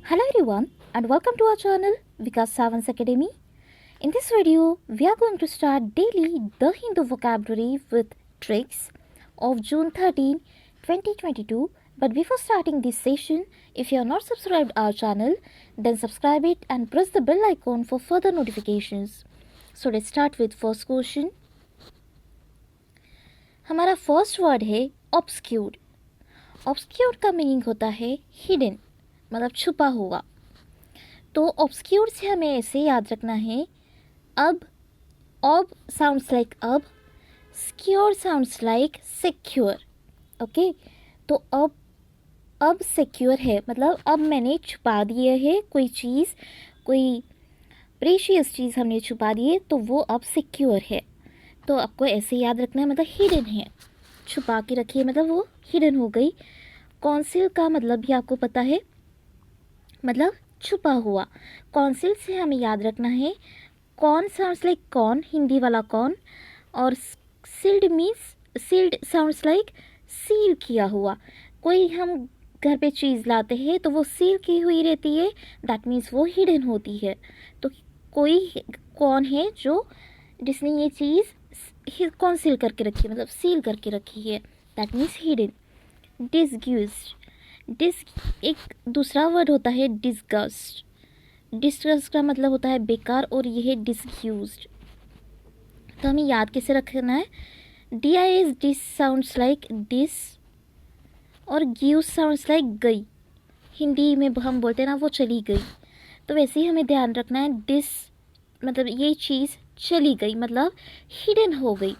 Hello everyone and welcome to our channel Vikas Savans Academy. In this video, we are going to start daily the Hindu vocabulary with tricks of June 13, 2022. But before starting this session, if you are not subscribed our channel, then subscribe it and press the bell icon for further notifications. So let's start with first question. हमारा first word है ऑब्सक्यूर्ड. ऑब्सक्यूर्ड का meaning होता है hidden, मतलब छुपा हुआ. तो ऑब्सक्यूर्ड से हमें ऐसे याद रखना है. अब ऑब साउंड्स लाइक अब, square sounds like secure. Okay, तो अब सिक्योर है, मतलब अब मैंने छुपा दिया है कोई चीज़, कोई प्रेशियस चीज़ हमने छुपा दी है, तो वो अब सिक्योर है. तो आपको ऐसे याद रखना है, मतलब हिडन है, छुपा के रखिए, मतलब वो हिडन हो गई. कॉन्सिल का मतलब भी आपको पता है, मतलब छुपा हुआ. कॉन्सिल से हमें याद रखना है con sounds like con, Hindi वाला कॉन, और sealed means sealed sounds like seal किया हुआ. कोई हम घर पे चीज़ लाते हैं तो वो सील की हुई रहती है, दैट मीन्स वो हिडन होती है. तो कोई कौन है जो जिसने ये चीज़ कॉन्सील करके रखी है, मतलब सील करके रखी है, दैट मीन्स हिडन. एक दूसरा वर्ड होता है डिस्गस्ट. डिस्गस्ट का मतलब होता है बेकार, और ये है डिसग्यूज्ड. तो हमें याद कैसे रखना है, DIS dis sounds like dis, और ग्यूज साउंड्स लाइक गई. हिंदी में हम बोलते हैं ना वो चली गई, तो वैसे ही हमें ध्यान रखना है डिस मतलब ये चीज़ चली गई, मतलब हिडन हो गई.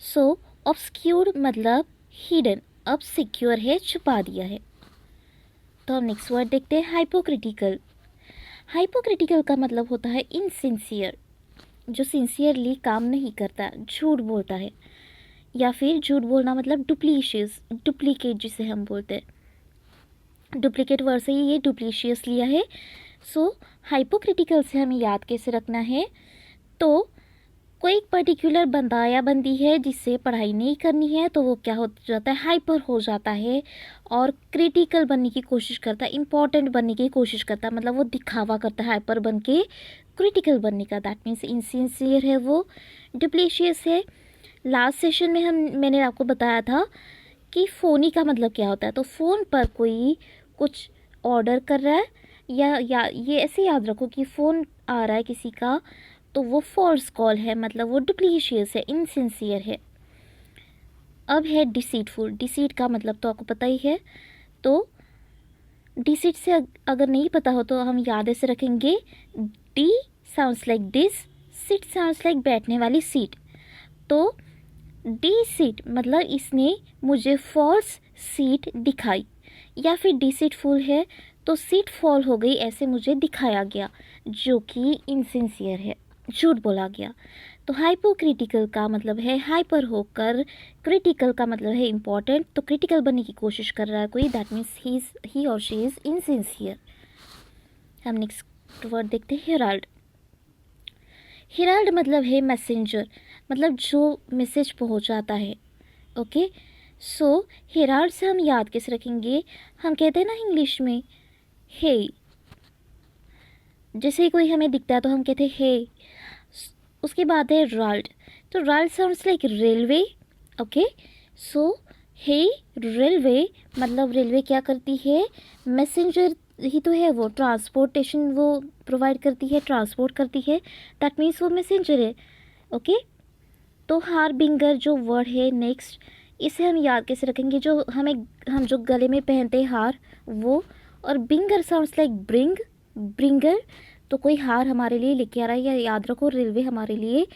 सो ऑब्सक्यूर्ड मतलब हिडन, अब सिक्योर है, छुपा दिया है. तो हम नेक्स्ट वर्ड देखते हैं हाइपोक्रिटिकल. हाइपोक्रिटिकल का मतलब होता है इनसिंसियर, जो सिंसियरली काम नहीं करता, झूठ बोलता है. या फिर झूठ बोलना मतलब डुप्लीशियस, डुप्लीकेट जिसे हम बोलते हैं. डुप्लीकेट वर्ड से ही ये डुप्लीशियस लिया है. सो हाइपोक्रिटिकल से हमें याद कैसे रखना है, तो कोई पर्टिकुलर बंदा या बंदी है जिससे पढ़ाई नहीं करनी है, तो वो क्या हो जाता है, हाइपर हो जाता है, और क्रिटिकल बनने की कोशिश करता है, इम्पॉर्टेंट बनने की कोशिश करता है, मतलब वो दिखावा करता है हाइपर बन के क्रिटिकल बनने का, दैट मीन्स इनसिंसियर है वो, डुप्लीशियस है. लास्ट सेशन में मैंने आपको बताया था कि फ़ोनी का मतलब क्या होता है. तो फ़ोन पर कोई कुछ ऑर्डर कर रहा है, या ये ऐसे याद रखो कि फ़ोन आ रहा है किसी का, तो वो फॉल्स कॉल है, मतलब वो डुप्लीशियस है, इनसिंसियर है. अब है डिसीटफुल. डिसीट का मतलब तो आपको पता ही है. तो डिसीट से अगर नहीं पता हो तो हम याद ऐसे रखेंगे, D sounds like dis, seat sounds like बैठने वाली सीट. तो डी सीट मतलब इसने मुझे फॉल्स सीट दिखाई, या फिर डिसीटफुल है तो सीट फॉल हो गई, ऐसे मुझे दिखाया गया, जो कि इनसिंसियर है, झूठ बोला गया. तो हाइपोक्रिटिकल का मतलब है हाइपर होकर, क्रिटिकल का मतलब है इम्पॉर्टेंट, तो क्रिटिकल बनने की कोशिश कर रहा है कोई, दैट मीन्स ही और शी इज़ इनसिंसियर. हम नेक्स्ट वर्ड देखते हैं हेराल्ड. हेराल्ड मतलब है मैसेंजर, मतलब जो मैसेज पहुंचाता है. ओके, सो हेराल्ड से हम याद कैसे रखेंगे, हम कहते हैं ना इंग्लिश में हे, जैसे ही कोई हमें दिखता है तो हम कहते हैं हे. उसके बाद है राल्ड. तो राल्ड साउंड्स लाइक रेलवे. ओके, सो हे रेलवे मतलब रेलवे क्या करती है, मैसेंजर ही तो है वो, ट्रांसपोर्टेशन वो प्रोवाइड करती है, ट्रांसपोर्ट करती है, दैट मीन्स वो मैसेंजर है. ओके, तो हारबिंगर जो वर्ड है नेक्स्ट, इसे हम याद कैसे रखेंगे, जो हम जो गले में पहनते हैं हार, वो. और बिंगर साउंड्स लाइक ब्रिंग, ब्रिंगर. तो कोई हार हमारे लिए लेके आ रहा है, या याद रखो रेलवे हमारे लिए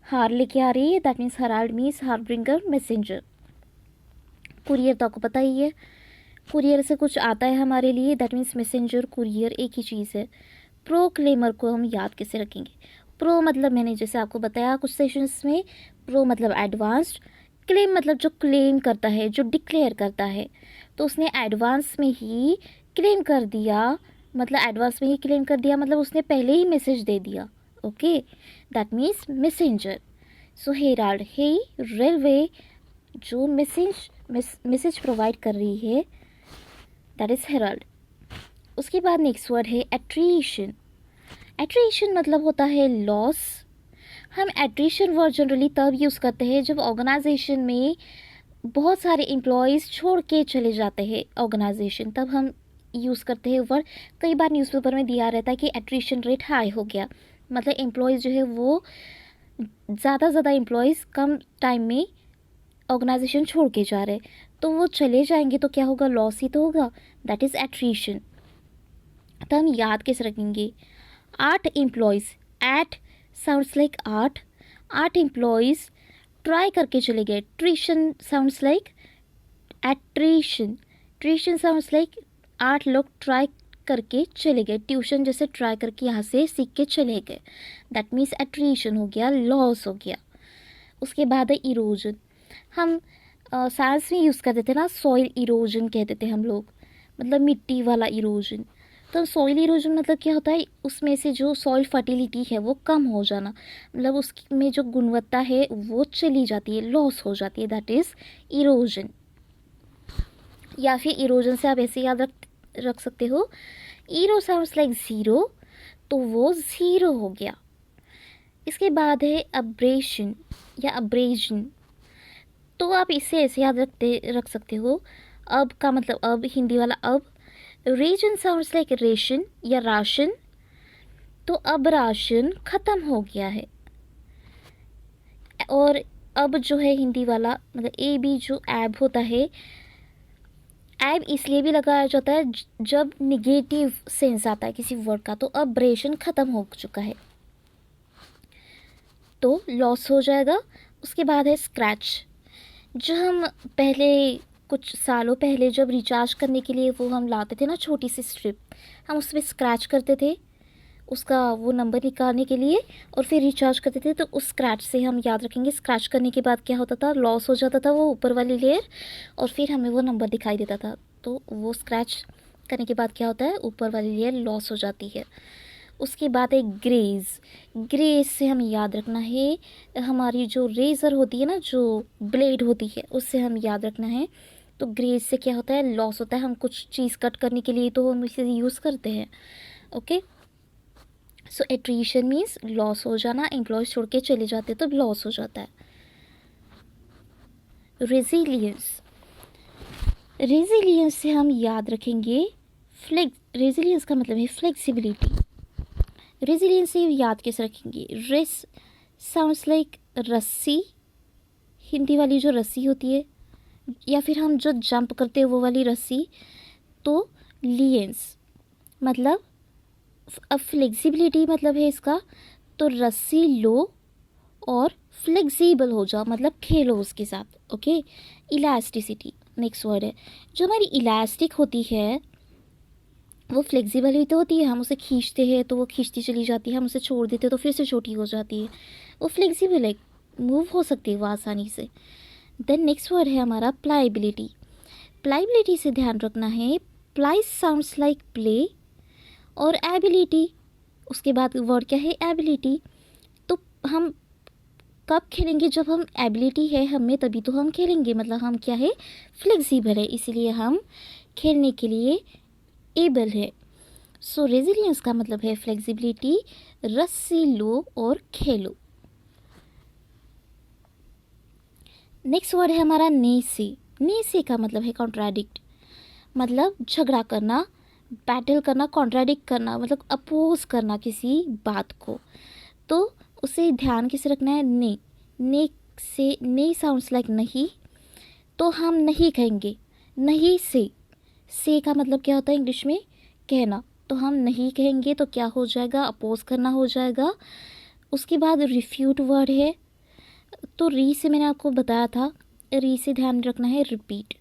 हार लेके आ रही है, दैट मीन्स हराल्ड मीन्स हार ब्रिंगर, मैसेंजर. कुरियर तो आपको पता ही है, कुरियर से कुछ आता है हमारे लिए, दैट मीन्स मैसेंजर, कुरियर एक ही चीज़ है. प्रोक्लेमर को हम याद कैसे रखेंगे, प्रो मतलब मैंने जैसे आपको बताया कुछ सेशंस में, प्रो मतलब एडवांस्ड, क्लेम मतलब जो क्लेम करता है, जो डिक्लेयर करता है. तो उसने एडवांस में ही क्लेम कर दिया, मतलब उसने पहले ही मैसेज दे दिया. Okay, that means messenger. So herald, hey railway जो मैसेज प्रोवाइड कर रही है, दैट इज़ हेराल्ड. उसके बाद नेक्स्ट वर्ड है एट्रीशन। एट्रीशन मतलब होता है लॉस। हम एट्रीशन वर्ड जनरली तब यूज़ करते हैं जब ऑर्गेनाइजेशन में बहुत सारे एम्प्लॉयज़ छोड़ के चले जाते हैं ऑर्गेनाइजेशन, तब हम यूज़ करते हैं वर्ड। कई बार न्यूज़पेपर में दिया रहता है कि एट्रीशन रेट हाई हो गया, मतलब एम्प्लॉयज़ जो है वो ज़्यादा एम्प्लॉयज़ कम टाइम में ऑर्गेनाइजेशन छोड़ के जा रहे, तो वो चले जाएंगे तो क्या होगा, लॉस ही तो होगा, दैट इज़ एट्रीशन। तो हम याद कैसे रखेंगे, 8 employees, eight sounds like 8, 8 employees try करके चले गए, trition sounds like attrition, trition sounds like 8 लोग ट्राई करके चले गए, ट्यूशन जैसे ट्राई करके यहाँ से सीख के चले गए, दैट मीन्स एट्रीशन हो गया, लॉस हो गया। उसके बाद है इरोजन। हम साइंस में यूज़ करते थे ना, सॉइल इरोजन कहते थे हम लोग, मतलब मिट्टी वाला इरोजन। तो सॉइल इरोजन मतलब क्या होता है, उसमें से जो सॉइल फर्टिलिटी है वो कम हो जाना, मतलब उसमें जो गुणवत्ता है वो चली जाती है, लॉस हो जाती है, दैट इज़ इरोजन। या फिर इरोजन से आप ऐसे याद रख सकते हो, ईरो साउंड्स लाइक ज़ीरो, तो वो ज़ीरो हो गया। इसके बाद है अब्रेशन या अब्रेजन। तो आप इसे ऐसे याद रख सकते हो, अब का मतलब अब, हिंदी वाला अब। रेजन साउंड्स लाइक रेशन या राशन, तो अब राशन ख़त्म हो गया है। और अब जो है हिंदी वाला, मतलब ए बी जो एब होता है, एब इसलिए भी लगाया जाता है जब निगेटिव सेंस आता है किसी वर्ड का, तो अब रेशन ख़त्म हो चुका है, तो लॉस हो जाएगा। उसके बाद है स्क्रैच, जो हम पहले कुछ सालों पहले जब रिचार्ज करने के लिए वो हम लाते थे ना छोटी सी स्ट्रिप, हम उस पर स्क्रैच करते थे उसका वो नंबर निकालने के लिए, और फिर रिचार्ज करते थे, तो उस स्क्रैच से हम याद रखेंगे। स्क्रैच करने के बाद क्या होता था, लॉस हो जाता था वो ऊपर वाली लेयर, और फिर हमें वो नंबर दिखाई देता था, तो वो स्क्रैच करने के बाद क्या होता है, ऊपर वाली लेयर लॉस हो जाती है। उसके बाद है ग्रेज। ग्रेज से हमें याद रखना है, हमारी जो रेज़र होती है ना, जो ब्लेड होती है, उससे हम याद रखना है। तो ग्रेज से क्या होता है, लॉस होता है। हम कुछ चीज़ कट करने के लिए तो हम इसे यूज़ करते हैं। ओके, सो एट्रीशन मीन्स लॉस हो जाना, एम्प्लॉयज छोड़ के चले जाते तो लॉस हो जाता है। रेजिलियंस, रेजिलियंस से हम याद रखेंगे रेजिलियंस का मतलब है फ्लेक्सिबिलिटी। रेजिलियंस से याद कैसे रखेंगे, रेस साउंड्स लाइक रस्सी, हिंदी वाली जो रस्सी होती है, या फिर हम जो जंप करते हैं वो वाली रस्सी, तो लियंस मतलब अब फ्लेक्सिबिलिटी मतलब है इसका, तो रस्सी लो और फ्लेक्सिबल हो जाओ, मतलब खेलो उसके साथ। ओके, इलास्टिसिटी नेक्स्ट वर्ड है। जो हमारी इलास्टिक होती है वो फ्लेक्सिबल ही तो होती है, हम उसे खींचते हैं तो वो खींचती चली जाती है, हम उसे छोड़ देते हैं तो फिर से छोटी हो जाती है, वो फ्लेक्सिबल है, मूव हो सकती है वो आसानी से। देन नेक्स्ट वर्ड है हमारा प्लाइबिलिटी। प्लाइबिलिटी से ध्यान रखना है, प्लाई साउंड्स लाइक प्ले और एबिलिटी। उसके बाद वर्ड क्या है, एबिलिटी। तो हम कब खेलेंगे, जब हम एबिलिटी है हमें तभी तो हम खेलेंगे, मतलब हम क्या है, फ्लेक्सिबल है, इसीलिए हम खेलने के लिए एबल है। सो रेजिलियंस का मतलब है फ्लेक्सिबिलिटी, रस्सी लो और खेलो। नेक्स्ट वर्ड है हमारा नेसे। नेसे का मतलब है कॉन्ट्राडिक्ट, मतलब झगड़ा करना, बैटल करना, कॉन्ट्राडिक्ट करना, मतलब अपोज करना किसी बात को। तो उसे ध्यान कैसे रखना है, ने से, ने साउंड्स लाइक नहीं, तो हम नहीं कहेंगे, नहीं से का मतलब क्या होता है इंग्लिश में, कहना, तो हम नहीं कहेंगे तो क्या हो जाएगा, अपोज करना हो जाएगा। उसके बाद रिफ्यूट वर्ड है, तो री से मैंने आपको बताया था, री से ध्यान रखना है रिपीट।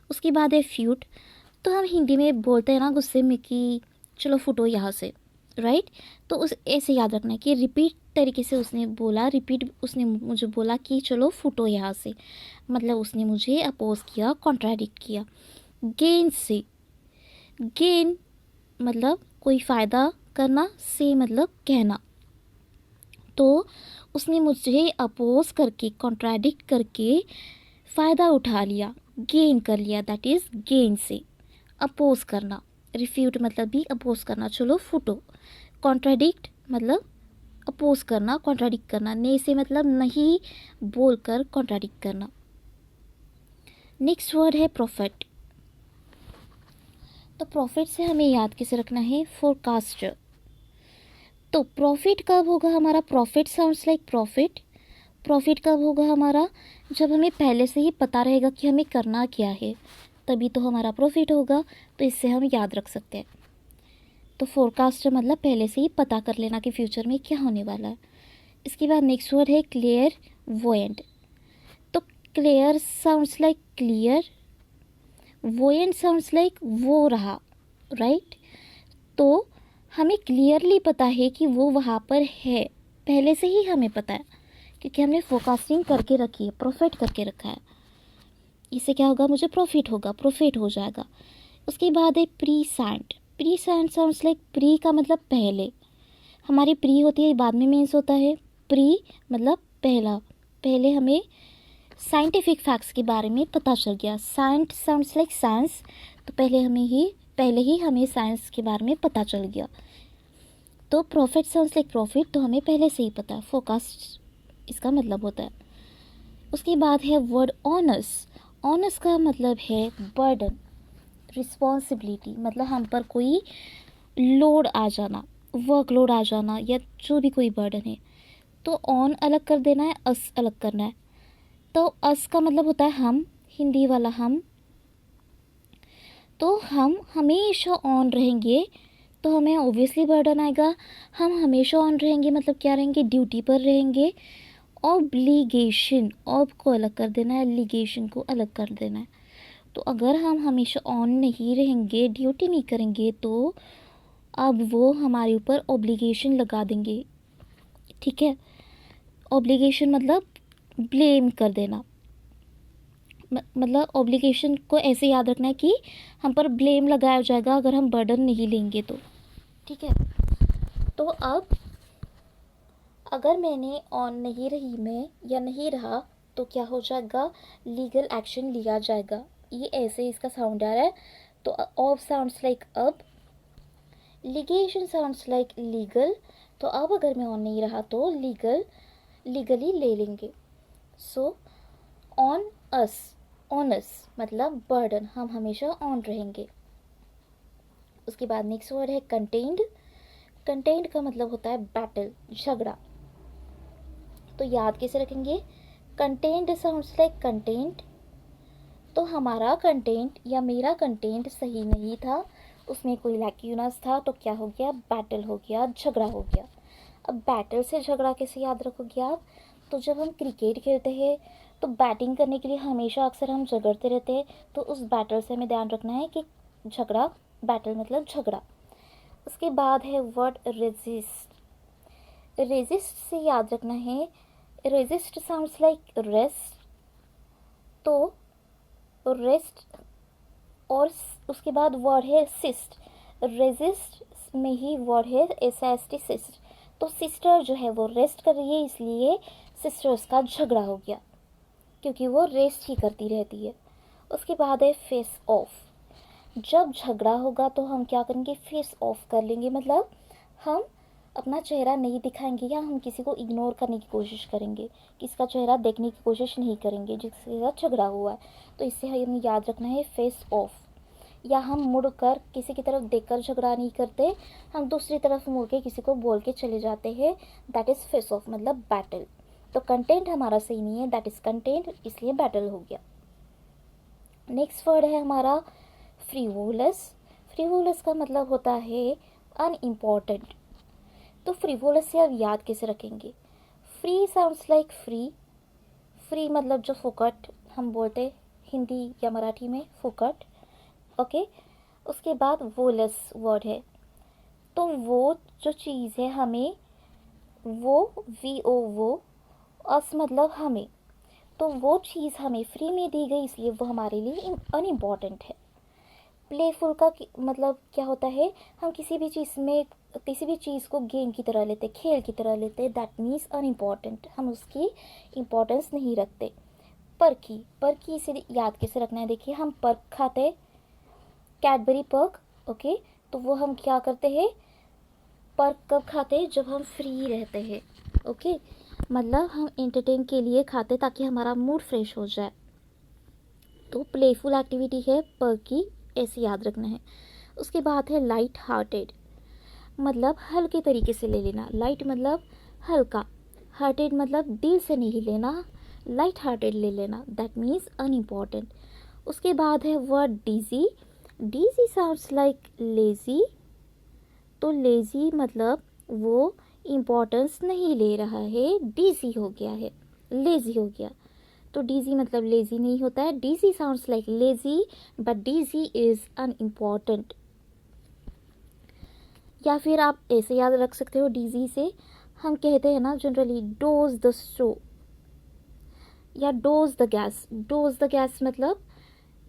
उसके बाद है फ्यूट, तो हम हिंदी में बोलते हैं ना गुस्से में कि चलो फुटो यहाँ से, राइट। तो उस ऐसे याद रखना है कि रिपीट तरीके से उसने बोला, रिपीट उसने मुझे बोला कि चलो फुटो यहाँ से, मतलब उसने मुझे अपोज किया, कॉन्ट्राडिक्ट किया। गेन से, गेन मतलब कोई फ़ायदा करना, से मतलब कहना, तो उसने मुझे अपोज करके, कॉन्ट्राडिक्ट करके फ़ायदा उठा लिया, गेन कर लिया, दैट इज़ गेन से, अपोज करना, रिफ्यूट मतलब भी अपोज करना, चलो फूटो। कॉन्ट्राडिक्ट मतलब अपोज करना, कॉन्ट्राडिक्ट करना। ने से मतलब नहीं बोलकर कॉन्ट्राडिक्ट करना। नेक्स्ट वर्ड है प्रॉफिट। तो प्रॉफिट से हमें याद कैसे रखना है, फोरकास्टर। तो प्रॉफिट कब होगा हमारा, profit sounds like profit. Profit कब होगा हमारा, जब हमें पहले से ही पता रहेगा कि हमें करना क्या है, तभी तो हमारा प्रॉफिट होगा। तो इससे हम याद रख सकते हैं। तो फोरकास्ट मतलब पहले से ही पता कर लेना कि फ्यूचर में क्या होने वाला है। इसके बाद नेक्स्ट वर्ड है क्लियर वोएंट। तो clear sounds like clear, voyant sounds like वो रहा, राइट। तो हमें क्लियरली पता है कि वो वहाँ पर है, पहले से ही हमें पता है क्योंकि हमने फोरकास्टिंग करके रखी है, प्रॉफिट करके रखा है। इससे क्या होगा, मुझे प्रॉफिट होगा, प्रॉफिट हो जाएगा। उसके बाद है pre sent. Pre sent sounds like, pre का मतलब पहले, हमारी प्री होती है बाद में मीन्स होता है। प्री मतलब पहला, पहले हमें साइंटिफिक फैक्ट्स के बारे में पता चल गया। साइंट साउंड्स लाइक साइंस, तो पहले ही हमें साइंस के बारे में पता चल गया। तो प्रॉफिट साउंड्स लाइक प्रॉफिट, तो हमें पहले से ही पता है, फोरकास्ट इसका मतलब होता है। उसके बाद है वर्ड ऑनर्स। ऑनर्स का मतलब है बर्डन, रिस्पॉन्सिबिलिटी, मतलब हम पर कोई लोड आ जाना, वर्कलोड आ जाना, या जो भी कोई बर्डन है। तो ऑन अलग कर देना है, अस अलग करना है। तो अस का मतलब होता है हम, हिंदी वाला हम। तो हम हमेशा ऑन रहेंगे तो हमें ऑब्वियसली बर्डन आएगा। हम हमेशा ऑन रहेंगे मतलब क्या रहेंगे, ड्यूटी पर रहेंगे। ऑब्लिगेशन, ऑब को अलग कर देना है, लिगेशन को अलग कर देना है। तो अगर हम हमेशा ऑन नहीं रहेंगे, ड्यूटी नहीं करेंगे, तो अब वो हमारे ऊपर ऑब्लिगेशन लगा देंगे, ठीक है। ऑब्लिगेशन मतलब ब्लेम कर देना, मतलब ऑब्लिगेशन को ऐसे याद रखना है कि हम पर ब्लेम लगाया जाएगा अगर हम बर्डन नहीं लेंगे तो, ठीक है। तो अब अगर मैंने ऑन नहीं रही मैं या नहीं रहा तो क्या हो जाएगा, लीगल एक्शन लिया जाएगा। ये ऐसे इसका साउंड आ रहा है। तो ऑफ साउंड्स लाइक अब, लिगेशन साउंड्स लाइक लीगल। तो अब अगर मैं ऑन नहीं रहा तो लीगली ले लेंगे। So on us, on us मतलब बर्डन, हम हमेशा ऑन रहेंगे। उसके बाद नेक्स्ट वर्ड है कंटेन्ड। कंटेन्ड का मतलब होता है बैटल, झगड़ा। तो याद कैसे रखेंगे, कंटेंट साउंड्स लाइक कंटेंट। तो हमारा कंटेंट या मेरा कंटेंट सही नहीं था, उसमें कोई लैक्यूनस था, तो क्या हो गया, बैटल हो गया, झगड़ा हो गया। अब बैटल से झगड़ा कैसे याद रखोगे आप, तो जब हम क्रिकेट खेलते हैं तो बैटिंग करने के लिए हमेशा अक्सर हम झगड़ते रहते हैं। तो उस बैटल से हमें ध्यान रखना है कि झगड़ा, बैटल मतलब झगड़ा। उसके बाद है वर्ड रेजिस्ट। रेजिस्ट से याद रखना है, रेजिस्ट साउंड्स लाइक रेस्ट। तो रेस्ट और उसके बाद वर्ड है सिस्ट। रेजिस्ट में ही वर्ड है SIST, सिस्ट। तो सिस्टर जो है वो रेस्ट कर रही है, इसलिए सिस्टर्स का झगड़ा हो गया क्योंकि वो रेस्ट ही करती रहती है। उसके बाद है फेस ऑफ। जब झगड़ा होगा तो हम क्या करेंगे, फेस ऑफ कर लेंगे, मतलब हम अपना चेहरा नहीं दिखाएंगे या हम किसी को इग्नोर करने की कोशिश करेंगे, किसी का चेहरा देखने की कोशिश नहीं करेंगे जिसके साथ झगड़ा हुआ है। तो इससे हमें याद रखना है फेस ऑफ। या हम मुड़ कर किसी की तरफ देखकर झगड़ा नहीं करते, हम दूसरी तरफ मुड़ के किसी को बोल के चले जाते हैं, दैट इज़ फेस ऑफ मतलब बैटल। तो कंटेंट हमारा सही नहीं है, दैट इज़ कंटेंट, इसलिए बैटल हो गया। नेक्स्ट वर्ड है हमारा फ्रीवोलस। फ्रीवोलस का मतलब होता है अनइम्पॉर्टेंट। तो फ्रीवोलस से आप याद कैसे रखेंगे, free sounds like free. Free मतलब जो फुकट हम बोलते हिंदी या मराठी में, फुकट, ओके। उसके बाद वोलस वर्ड है, तो वो जो चीज़ है हमें, वो VO वो, अस मतलब हमें, तो वो चीज़ हमें फ्री में दी गई इसलिए वो हमारे लिए अनइम्पॉर्टेंट है। प्लेफुल का मतलब क्या होता है, हम किसी भी चीज़ को गेम की तरह लेते, खेल की तरह लेते, दैट मीन्स अनइम्पॉर्टेंट, हम उसकी इम्पोर्टेंस नहीं रखते। पर्की, पर्की इसे याद कैसे रखना है, देखिए हम पर्क खाते, कैडबरी पर्क, ओके, तो वो हम क्या करते हैं, पर कब खाते हैं, जब हम फ्री रहते हैं। ओके, मतलब हम एंटरटेन के लिए खाते ताकि हमारा मूड फ्रेश हो जाए। तो प्लेफुल एक्टिविटी है पर की, ऐसे याद रखना है। उसके बाद है लाइट हार्टेड, मतलब हल्के तरीके से ले लेना। लाइट मतलब हल्का, हार्टेड मतलब दिल से नहीं लेना, लाइट हार्टेड ले लेना, दैट मीन्स अनइम्पॉर्टेंट। उसके बाद है word DG. DG sounds like lazy, तो लेजी मतलब वो इम्पोर्टेंस नहीं ले रहा है, डीजी हो गया है, लेजी हो गया। तो डीजी मतलब लेजी नहीं होता है, DG sounds like lazy but DG is unimportant. या फिर आप ऐसे याद रख सकते हो, डीजी से हम कहते हैं ना जनरली डोज द शो या dose the gas. Dose the gas मतलब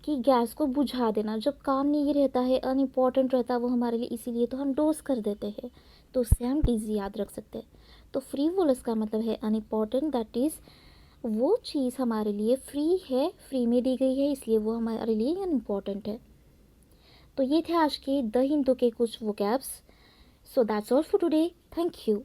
कि गैस को बुझा देना, जब काम नहीं रहता है, अनइम्पॉर्टेंट रहता है वो हमारे लिए, इसीलिए तो हम डोज कर देते हैं, तो उससे हम डीजी याद रख सकते हैं। तो फ्री वोल इसका मतलब है अनइम्पॉर्टेंट, दैट इज़ वो चीज़ हमारे लिए फ्री है, फ्री में दी गई है, इसलिए वो हमारे लिए अनइम्पॉर्टेंट है। तो ये थे आज के द हिंदू के कुछ vocabs. So that's all for today, thank you.